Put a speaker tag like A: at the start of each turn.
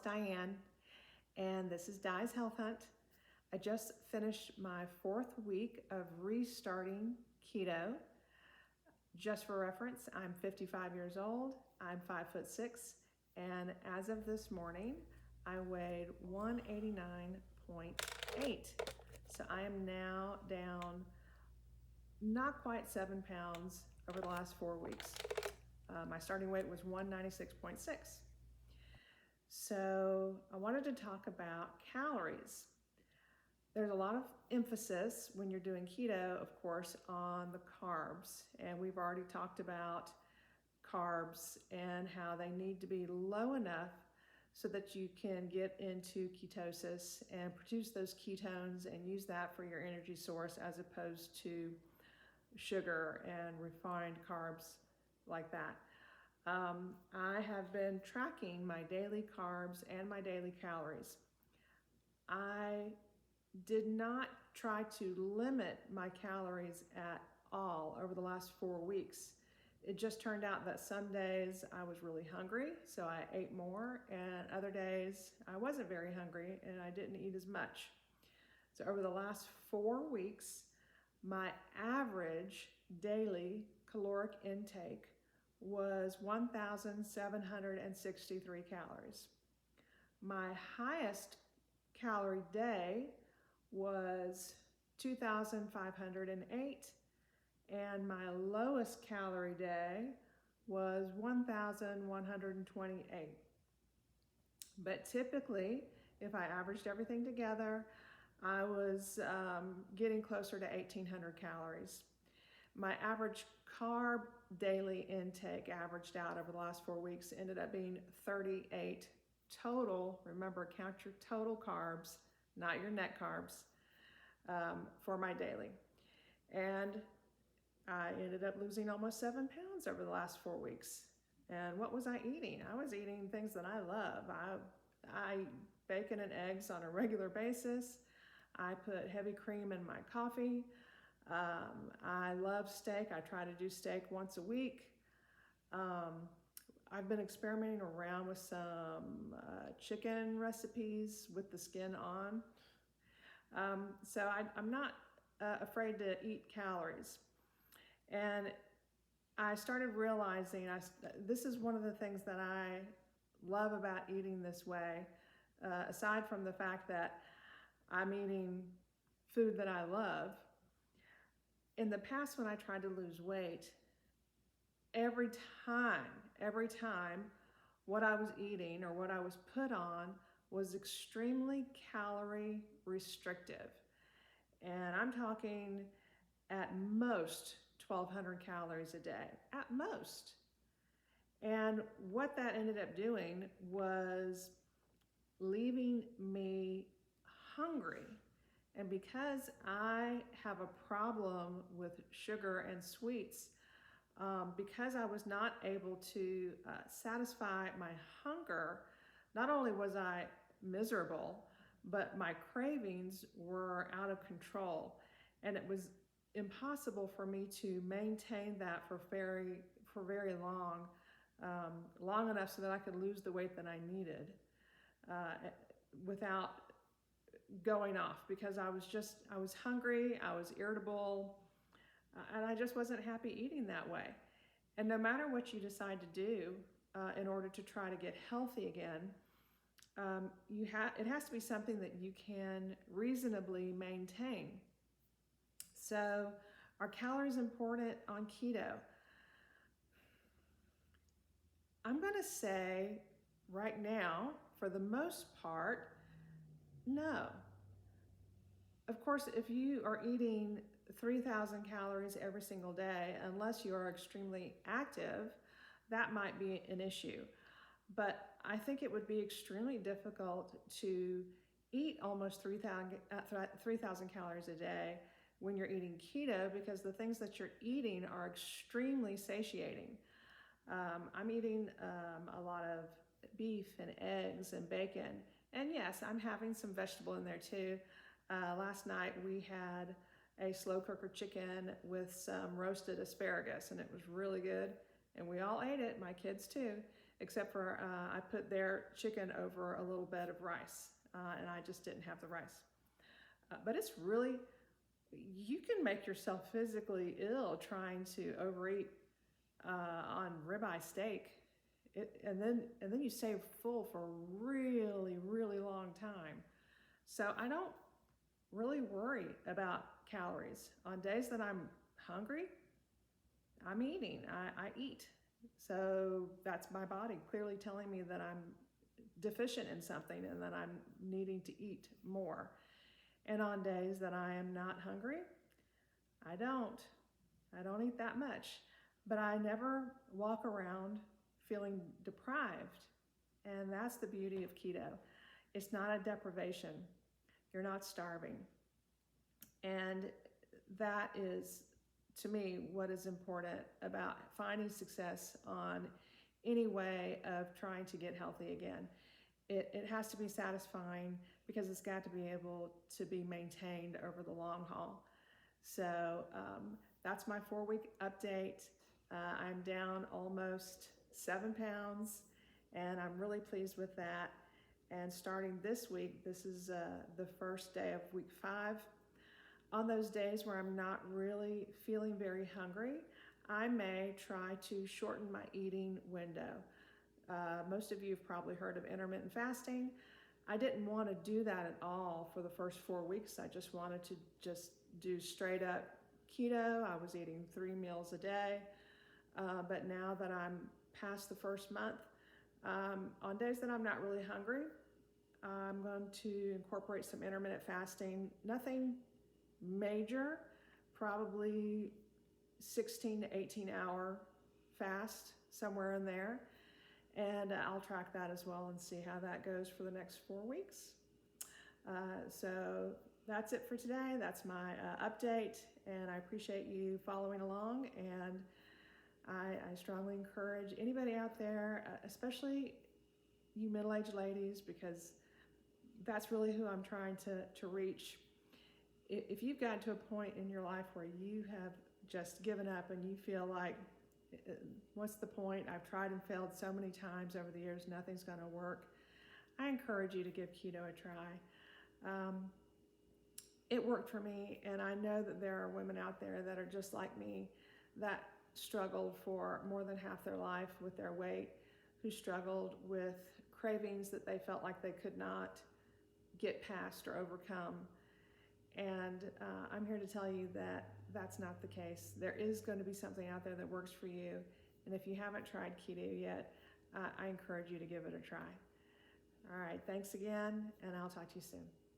A: it's Diane, and this is Di's Health Hunt. I just finished my 4th week of restarting keto. Just for reference, I'm 55 years old, I'm 5'6", and as of this morning, I weighed 189.8. So I am now down not quite 7 pounds over the last 4 weeks. My starting weight was 196.6. So I wanted to talk about calories. There's a lot of emphasis when you're doing keto, of course, on the carbs. And we've already talked about carbs and how they need to be low enough so that you can get into ketosis and produce those ketones and use that for your energy source as opposed to sugar and refined carbs like that. I have been tracking my daily carbs and my daily calories. I did not try to limit my calories at all over the last 4 weeks. It just turned out that some days I was really hungry, so I ate more, and other days I wasn't very hungry and I didn't eat as much. So over the last 4 weeks, my average daily caloric intake was 1,763 calories. My highest calorie day was 2,508, and my lowest calorie day was 1,128. But typically, if I averaged everything together, I was getting closer to 1,800 calories. My average carb daily intake averaged out over the last 4 weeks ended up being 38 total. Remember, count your total carbs, not your net carbs, for my daily. And I ended up losing almost 7 pounds over the last 4 weeks. And what was I eating? I was eating things that I love. I eat bacon and eggs on a regular basis. I put heavy cream in my coffee. I love steak. I try to do steak once a week. I've been experimenting around with some chicken recipes with the skin on. So I'm not afraid to eat calories. And I started realizing this is one of the things that I love about eating this way, aside from the fact that I'm eating food that I love. In the past, when I tried to lose weight, every time what I was eating or what I was put on was extremely calorie restrictive. And I'm talking at most 1,200 calories a day, at most. And what that ended up doing was leaving me hungry. And because I have a problem with sugar and sweets, because I was not able to satisfy my hunger, not only was I miserable, but my cravings were out of control. And it was impossible for me to maintain that for very long, long enough so that I could lose the weight that I needed without going off, because I was hungry, I was irritable, and I just wasn't happy eating that way. And no matter what you decide to do in order to try to get healthy again, it has to be something that you can reasonably maintain. So are calories important on keto? I'm going to say right now, for the most part, no. Of course, if you are eating 3,000 calories every single day, unless you are extremely active, that might be an issue. But I think it would be extremely difficult to eat almost 3,000 calories a day when you're eating keto, because the things that you're eating are extremely satiating. I'm eating a lot of beef and eggs and bacon. And yes, I'm having some vegetable in there too. Last night we had a slow cooker chicken with some roasted asparagus, and it was really good. And we all ate it, my kids too. except for I put their chicken over a little bed of rice, and I just didn't have the rice. But it's really, you can make yourself physically ill trying to overeat on ribeye steak. And then you stay full for a really, really long time. So I don't really worry about calories. On days that I'm hungry, I'm eating. I eat. So that's my body clearly telling me that I'm deficient in something and that I'm needing to eat more. And on days that I am not hungry, I don't eat that much. But I never walk around feeling deprived. And that's the beauty of keto. It's not a deprivation. You're not starving. And that is, to me, what is important about finding success on any way of trying to get healthy again. It has to be satisfying because it's got to be able to be maintained over the long haul. So that's my 4-week update. I'm down almost 7 pounds, and I'm really pleased with that. And starting this week, this is the first day of week 5. On those days where I'm not really feeling very hungry, I may try to shorten my eating window. Most of you have probably heard of intermittent fasting. I didn't want to do that at all for the first 4 weeks. I just wanted to just do straight up keto. I was eating 3 meals a day. But now that I'm past the first month, on days that I'm not really hungry, I'm going to incorporate some intermittent fasting. Nothing major, probably 16 to 18 hour fast, somewhere in there. And I'll track that as well and see how that goes for the next 4 weeks. So that's it for today. That's my update, and I appreciate you following along. And I strongly encourage anybody out there, especially you middle-aged ladies, because that's really who I'm trying to reach. If you've gotten to a point in your life where you have just given up and you feel like, what's the point? I've tried and failed so many times over the years, nothing's going to work. I encourage you to give keto a try. It worked for me, and I know that there are women out there that are just like me that struggled for more than half their life with their weight, who struggled with cravings that they felt like they could not get past or overcome. And I'm here to tell you that that's not the case. There is going to be something out there that works for you. And if you haven't tried keto yet, I encourage you to give it a try. All right, thanks again, and I'll talk to you soon.